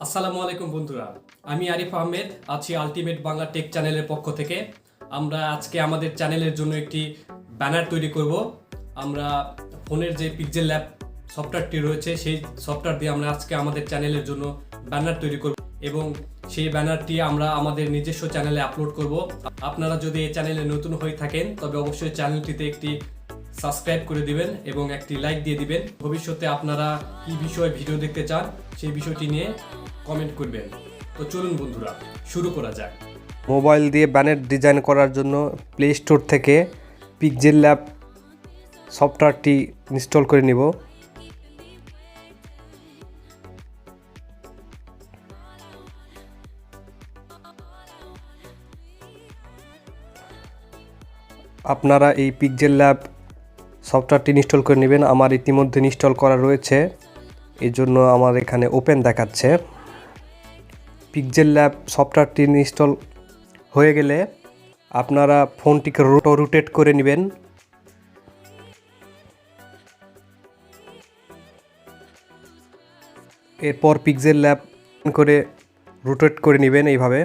আসসালামু আলাইকুম বন্ধুরা, আমি আরিফ আহমেদ আছি আলটিমেট বাংলা টেক চ্যানেলের পক্ষ থেকে। আমরা আজকে আমাদের চ্যানেলের জন্য একটি ব্যানার তৈরি করব। আমরা ফোনের যে পিক্সেল ল্যাব সফটওয়্যারটি রয়েছে সেই সফটওয়্যার দিয়ে আমরা আজকে আমাদের চ্যানেলের জন্য ব্যানার তৈরি করব এবং সেই ব্যানারটি আমরা আমাদের নিজস্ব চ্যানেলে আপলোড করব। আপনারা যদি এই চ্যানেলে নতুন হয়ে থাকেন তবে অবশ্যই চ্যানেলটিতে একটি সাবস্ক্রাইব করে দিবেন এবং একটি লাইক দিয়ে দিবেন। ভবিষ্যতে আপনারা কি বিষয়ে ভিডিও দেখতে চান সেই বিষয়টি নিয়ে কমেন্ট করবেন। তো চলুন বন্ধুরা, শুরু করা যাক। মোবাইল দিয়ে ব্যানার ডিজাইন করার জন্য প্লে স্টোর থেকে পিক্সেল ল্যাব সফটওয়্যারটি ইনস্টল করে নিব। আপনারা এই পিক্সেল ল্যাব সফটওয়্যারটি ইনস্টল করে নেবেন। আমার ইতিমধ্যে ইনস্টল করা রয়েছে, এই জন্য আমার এখানে ওপেন দেখাচ্ছে। পিক্সেল ল্যাব সফটওয়্যারটি ইনস্টল হয়ে গেলে আপনারা ফোনটিকে রোটেট করে নেবেন। এরপর পিক্সেল ল্যাব করে রোটেট করে নেবেন এইভাবে।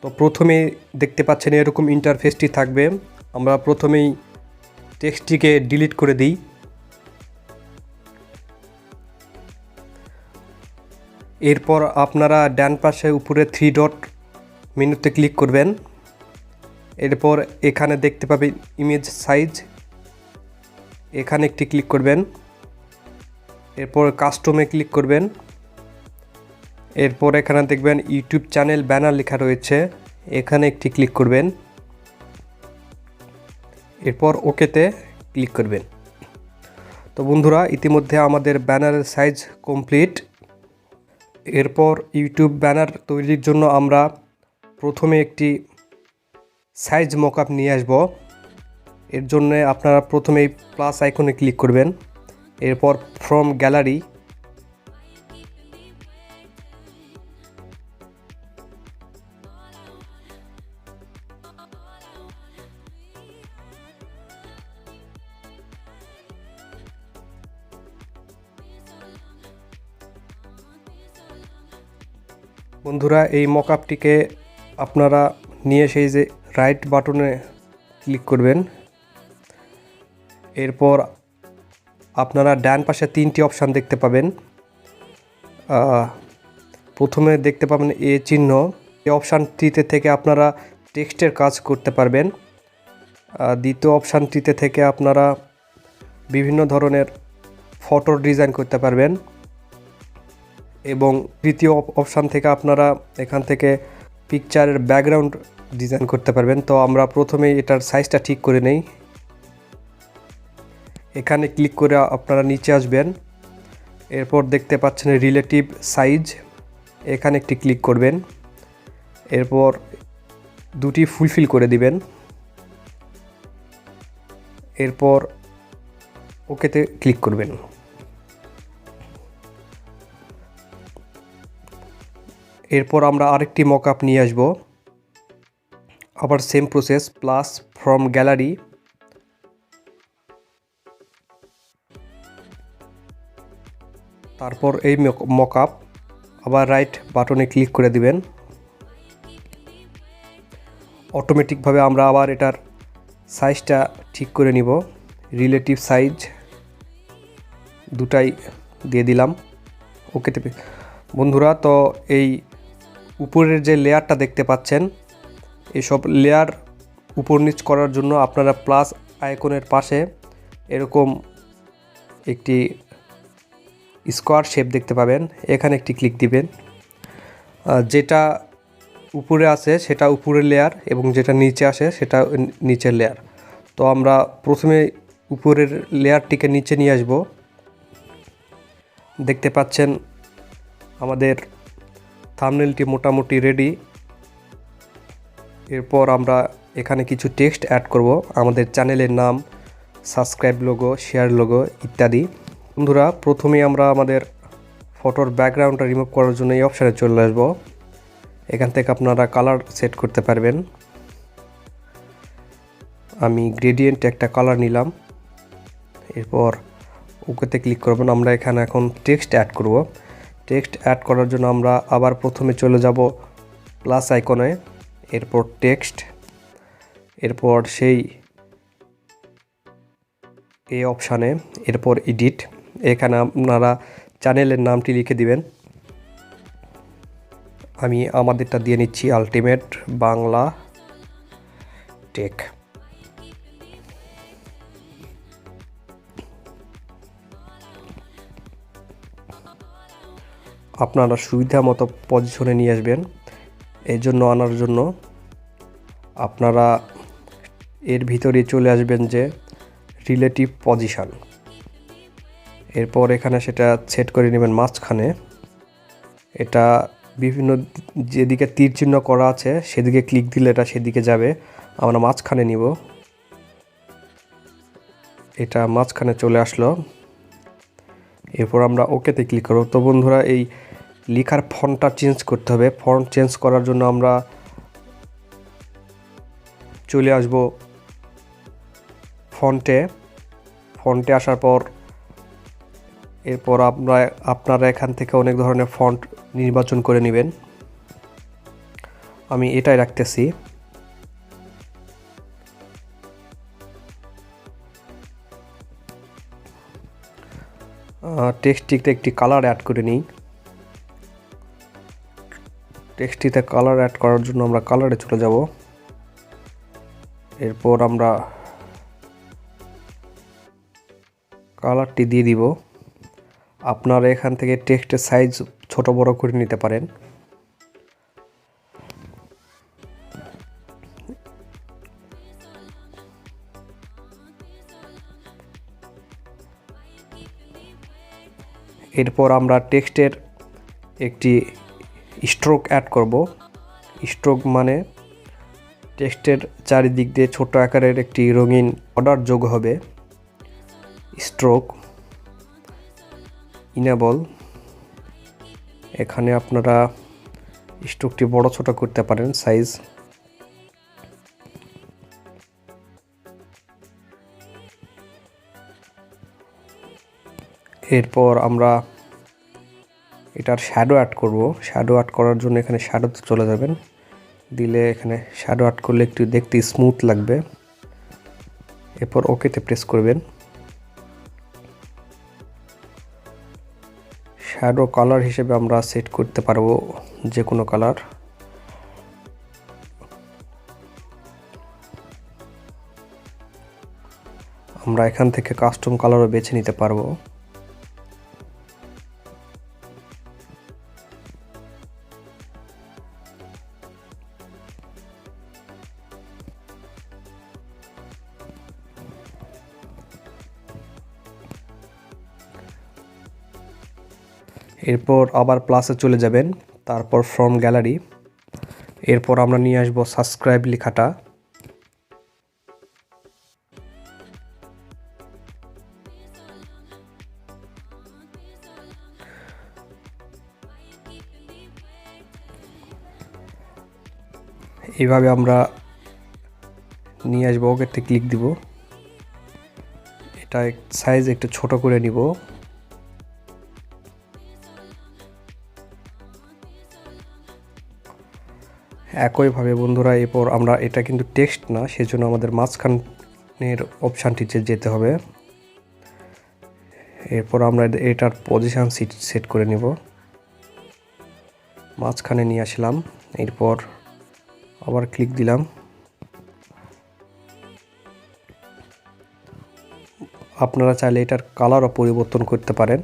তো প্রথমেই দেখতে পাচ্ছেন এরকম ইন্টারফেসটি থাকবে। আমরা প্রথমেই টেক্সটটিকে ডিলিট করে দিই। এরপর আপনারা ডান পাশে উপরে 3 ডট মেনুতে ক্লিক করবেন। এরপর এখানে দেখতে পাবেন ইমেজ সাইজ, এখানে একটি ক্লিক করবেন। এরপর কাস্টমে ক্লিক করবেন। এরপর এখানে দেখবেন ইউটিউব চ্যানেল ব্যানার লেখা রয়েছে, এখানে একটি ক্লিক করবেন। এরপর ওকেতে ক্লিক করবেন। তো বন্ধুরা, ইতিমধ্যে আমাদের ব্যানারের সাইজ কমপ্লিট। এরপর ইউটিউব ব্যানার তৈরির জন্য আমরা প্রথমে একটি সাইজ মকআপ নিয়ে আসব। এর জন্য আপনারা প্রথমেই প্লাস আইকনে ক্লিক করবেন। এরপর ফ্রম গ্যালারি বন্ধুরা, এই মকআপটিকে আপনারা নিয়ে সেই যে রাইট বাটনে ক্লিক করবেন। এরপর আপনারা ডান পাশে 3টি অপশান দেখতে পাবেন। প্রথমে দেখতে পাবেন এ চিহ্ন, এই অপশানটিতে থেকে আপনারা টেক্সটের কাজ করতে পারবেন। দ্বিতীয় অপশানটিতে থেকে আপনারা বিভিন্ন ধরনের ফটো ডিজাইন করতে পারবেন এবং তৃতীয় অপশান থেকে আপনারা এখান থেকে পিকচারের ব্যাকগ্রাউন্ড ডিজাইন করতে পারবেন। তো আমরা প্রথমেই এটার সাইজটা ঠিক করে নেই। এখানে ক্লিক করে আপনারা নিচে আসবেন। এরপর দেখতে পাচ্ছেন রিলেটিভ সাইজ, এখানে একটি ক্লিক করবেন। এরপর দুটি ফুলফিল করে দিবেন। এরপর ওকেতে ক্লিক করবেন। এরপর আমরা আরেকটি মকআপ নিয়ে আসব। আবার same process, plus from gallery, তারপর এই মকআপ আবার রাইট বাটনে ক্লিক করে দিবেন। অটোমেটিকভাবে আমরা আবার এটার সাইজটা ঠিক করে নিব। রিলেটিভ সাইজ দুটাই দিয়ে দিলাম ওকেতে। বন্ধুরা, তো এই উপরের যে লেয়ারটা দেখতে পাচ্ছেন, এসব লেয়ার উপর নিচ করার জন্য আপনারা প্লাস আইকনের পাশে এরকম একটি স্কোয়ার শেপ দেখতে পাবেন, এখানে একটি ক্লিক দিবেন। যেটা উপরে আছে সেটা উপরের লেয়ার এবং যেটা নিচে আসে সেটা নিচের লেয়ার। তো আমরা প্রথমে উপরের লেয়ারটিকে নিচে নিয়ে আসব। দেখতে পাচ্ছেন আমাদের থাম্বনেলটি মোটামুটি রেডি। এরপর আমরা এখানে কিছু টেক্সট অ্যাড করব, আমাদের চ্যানেলের নাম, সাবস্ক্রাইব লোগো, শেয়ার লোগো ইত্যাদি। বন্ধুরা, প্রথমেই আমরা আমাদের ফটোর ব্যাকগ্রাউন্ডটা রিমুভ করার জন্য এই অপশানে চলে আসব। এখান থেকে আপনারা কালার সেট করতে পারবেন। আমি গ্রেডিয়েন্ট একটা কালার নিলাম। এরপর ওকেতে ক্লিক করবেন। আমরা এখানে এখন টেক্সট অ্যাড করব। টেক্সট অ্যাড করার জন্য আমরা আবার প্রথমে চলে যাব প্লাস আইকনে, এরপর টেক্সট, এরপর সেই এই অপশানে, এরপর এডিট। এখানে আপনারা চ্যানেলের নামটি লিখে দিবেন। আমি আমাদেরটা দিয়ে নিচ্ছি আলটিমেট বাংলা টেক। আপনারা সুবিধা মতো পজিশনে নিয়ে আসবেন। এই জন্য আনার জন্য আপনারা এর ভিতরে চলে আসবেন যে রিলেটিভ পজিশন, এরপর এখানে সেটা সেট করে নেবেন মাঝখানে। এটা বিভিন্ন যেদিকে তীর চিহ্ন করা আছে সেদিকে ক্লিক দিলে এটা সেদিকে যাবে। আমরা মাঝখানে নিব, এটা মাঝখানে চলে আসলো। এরপর আমরা ওকেতে ক্লিক করব। তো বন্ধুরা, এই লেখার ফন্টটা চেঞ্জ করতে হবে। ফন্ট চেঞ্জ করার জন্য আমরা চলে আসব ফন্টে আসার পর এরপর আপনারা এখান থেকে অনেক ধরনের ফন্ট নির্বাচন করে নেবেন। আমি এটাই রাখতেছি। টেক্সটটিতে একটি কালার অ্যাড করে নিই। টেক্সটটিতে কালার অ্যাড করার জন্য আমরা কালারে চলে যাব। এরপর আমরা কালারটি দিয়ে দিব। আপনারা এখান থেকে টেক্সটের সাইজ ছোট বড় করে নিতে পারেন। এরপর আমরা টেক্সটের একটি স্ট্রোক অ্যাড করব। স্ট্রোক মানে টেক্সটের চারিদিক দিয়ে ছোট আকারের একটি রঙিন বর্ডার যোগ হবে। Stroke enable. এখানে আপনারা স্ট্রোকটি বড় ছোট করতে পারেন সাইজ। এরপর আমরা এটার শ্যাডো অ্যাড করব। শ্যাডো অ্যাড করার জন্য এখানে শ্যাডোতে চলে যাবেন। দিলে এখানে শ্যাডো অ্যাড করলে একটু দেখতে স্মুথ লাগবে। এরপর ওকেতে প্রেস করবেন। শ্যাডো কালার হিসেবে আমরা সেট করতে পারবো যে কোনো কালার। আমরা এখান থেকে কাস্টম কালারও বেছে নিতে পারবো। এরপর আবার প্লাসে চলে যাবেন, তারপর ফ্রম গ্যালারি। এরপর আমরা নিয়ে আসব সাবস্ক্রাইব লেখাটা। এইভাবে আমরা নিয়ে আসবো, ওকেতে ক্লিক দিব। এটা সাইজ একটু ছোট করে নিব। একইভাবে বন্ধুরা, এরপর আমরা এটা কিন্তু টেক্সট না, সেজন্য আমাদের মাঝখানের অপশানটিতে যেতে হবে। এরপর আমরা এটার পজিশন সেট করে নিব। মাঝখানে নিয়ে আসলাম, এরপর আবার ক্লিক দিলাম। আপনারা চাইলে এটার কালারও পরিবর্তন করতে পারেন।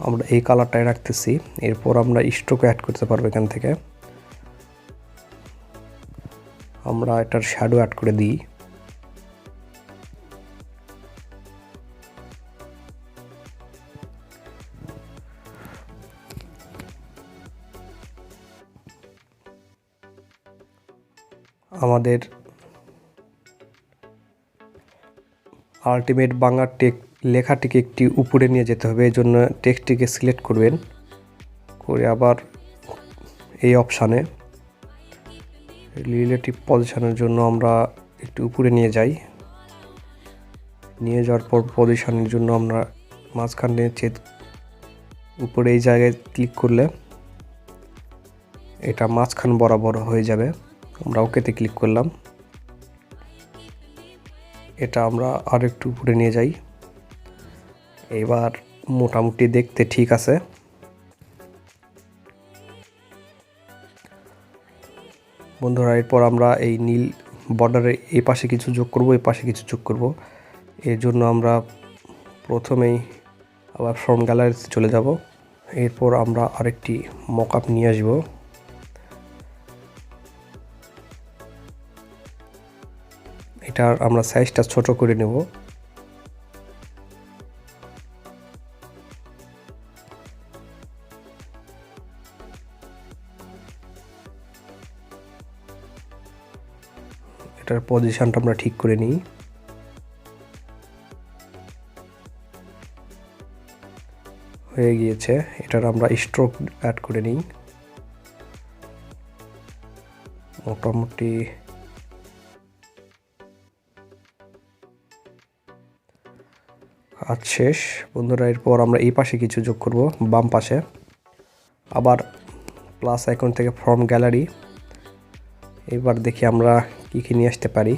আমরা এই কালারটাই রাখতেছি। এরপর আমরা স্ট্রোক অ্যাড করতে পারবো। এখান থেকে আমরা এটার শ্যাডো অ্যাড করে দিই। আমাদের আলটিমেট বাংলা টেক লেখাটিকে একটি উপরে নিয়ে যেতে হবে, এই জন্য টেক্সটটিকে সিলেক্ট করবেন, করে আবার এই অপশানে রিলেটিভ পজিশনের জন্য আমরা একটু উপরে নিয়ে যাই। নিয়ে যাওয়ার পর পজিশনের জন্য আমরা মাঝখানে উপরে এই জায়গায় ক্লিক করলে এটা মাঝখান বরাবর হয়ে যাবে। আমরা ওকেতে ক্লিক করলাম। এটা আমরা আর একটু উপরে নিয়ে যাই। এবার মোটামুটি দেখতে ঠিক আছে। বন্ধুরা, এরপর আমরা এই নীল বর্ডারে এই পাশে কিছু যোগ করব, এই পাশে কিছু যোগ করব। এর জন্য আমরা প্রথমেই আবার ফ্রম গ্যালারিতে চলে যাব। এরপর আমরা আরেকটি মকআপ নিয়ে আসব। এটার আমরা সাইজটা ছোট করে নেব। এটার পজিশনটা আমরা ঠিক করে নিই। হয়ে গিয়েছে। এটার আমরা স্ট্রোক অ্যাড করে নিই। মোটামুটি কাজ শেষ। বন্ধুরা, এরপর আমরা এই পাশে কিছু যোগ করব, বাম পাশে। আবার প্লাস আইকন থেকে ফ্রম গ্যালারি। এবার দেখি আমরা কি কি নিয়ে আসতে পারি।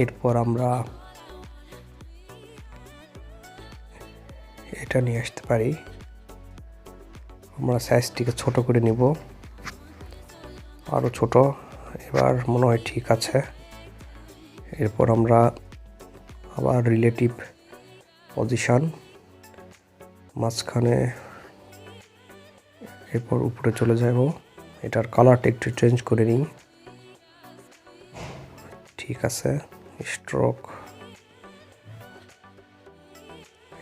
এরপর আমরা এটা নিয়ে আসতে পারি। আমরা সাইজটিকে ছোট করে নিব, আরও ছোট। এবার মনে হয় ঠিক আছে। এরপর আমরা আবার রিলেটিভ পজিশন মাঝখানে, এরপর উপরে চলে যাব। এটার কালারটা একটু চেঞ্জ করে নিই। ঠিক আছে। স্ট্রোক,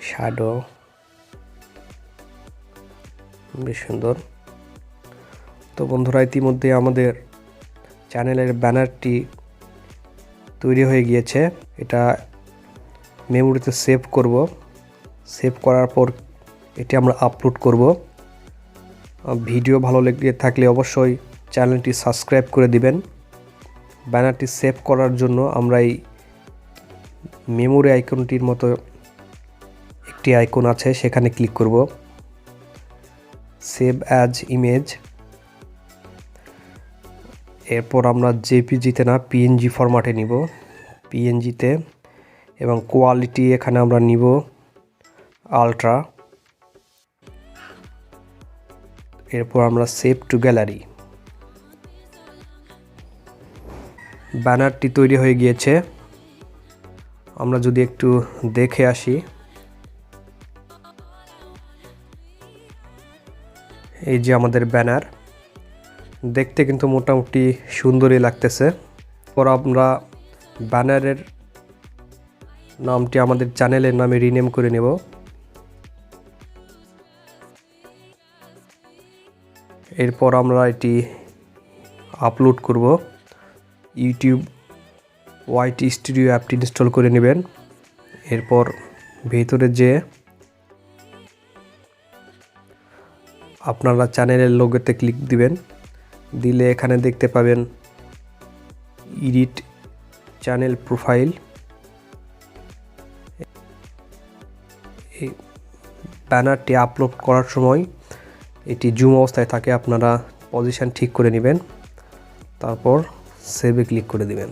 শ্যাডো, বেশ সুন্দর। তো বন্ধুরা, ইতিমধ্যে আমাদের চ্যানেলের ব্যানারটি তৈরি হয়ে গিয়েছে। এটা মেমোরিতে সেভ করব। সেভ করার পর এটি আমরা আপলোড করব। ভিডিও ভালো লেগে থাকলে অবশ্যই চ্যানেলটি সাবস্ক্রাইব করে দিবেন। ব্যানারটি সেভ করার জন্য আমরা এই মেমোরি আইকনটির মতো একটি আইকন আছে, সেখানে ক্লিক করব। Save as image. এরপর আমরা জেপিজিতে না পিএনজি ফরম্যাটে নিব, পিএনজিতে। এবং কোয়ালিটি এখানে আমরা নিব আলট্রা। এরপর আমরা সেভ টু গ্যালারি। ব্যানারটি তৈরি হয়ে গিয়েছে। আমরা যদি একটু দেখে আসি, এই যে আমাদের ব্যানার, দেখতে কিন্তু মোটামুটি সুন্দরই লাগতেছে। পর আমরা ব্যানারের নামটি আমাদের চ্যানেলের নামে রিনেম করে নেব। এরপর আমরা এটি আপলোড করব। ইউটিউব ওয়াইটি স্টুডিও অ্যাপটি ইনস্টল করে নেবেন। এরপর ভেতরে যে আপনারা চ্যানেলের লোগোতে ক্লিক দিবেন। দিলে এখানে দেখতে পাবেন এডিট চ্যানেল প্রোফাইল। এই ব্যানারটি আপলোড করার সময় এটি জুম অবস্থায় থাকে, আপনারা পজিশন ঠিক করে নেবেন। তারপর সেভে ক্লিক করে দিবেন।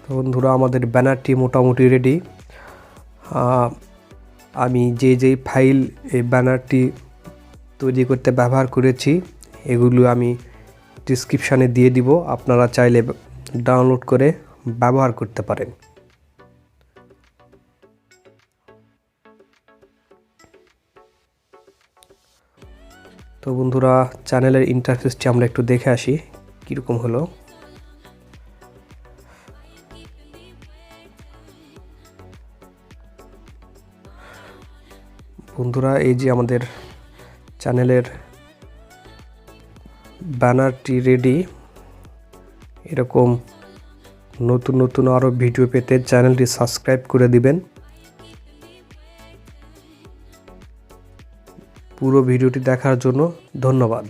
তো বন্ধুরা, আমাদের ব্যানারটি মোটামুটি রেডি। আমি যেই ফাইল এই ব্যানারটি তৈরি করতে ব্যবহার করেছি এগুলো আমি ডিসক্রিপশানে দিয়ে দিব, আপনারা চাইলে ডাউনলোড করে ব্যবহার করতে পারেন। তো বন্ধুরা, চ্যানেলের ইন্টারফেসটি আমরা একটু দেখে আসি কীরকম হলো। বন্ধুরা, এই যে আমাদের চ্যানেলের ব্যানারটি রেডি। এরকম নতুন নতুন আরও ভিডিও পেতে চ্যানেলটি সাবস্ক্রাইব করে দিবেন। পুরো ভিডিওটি দেখার জন্য ধন্যবাদ।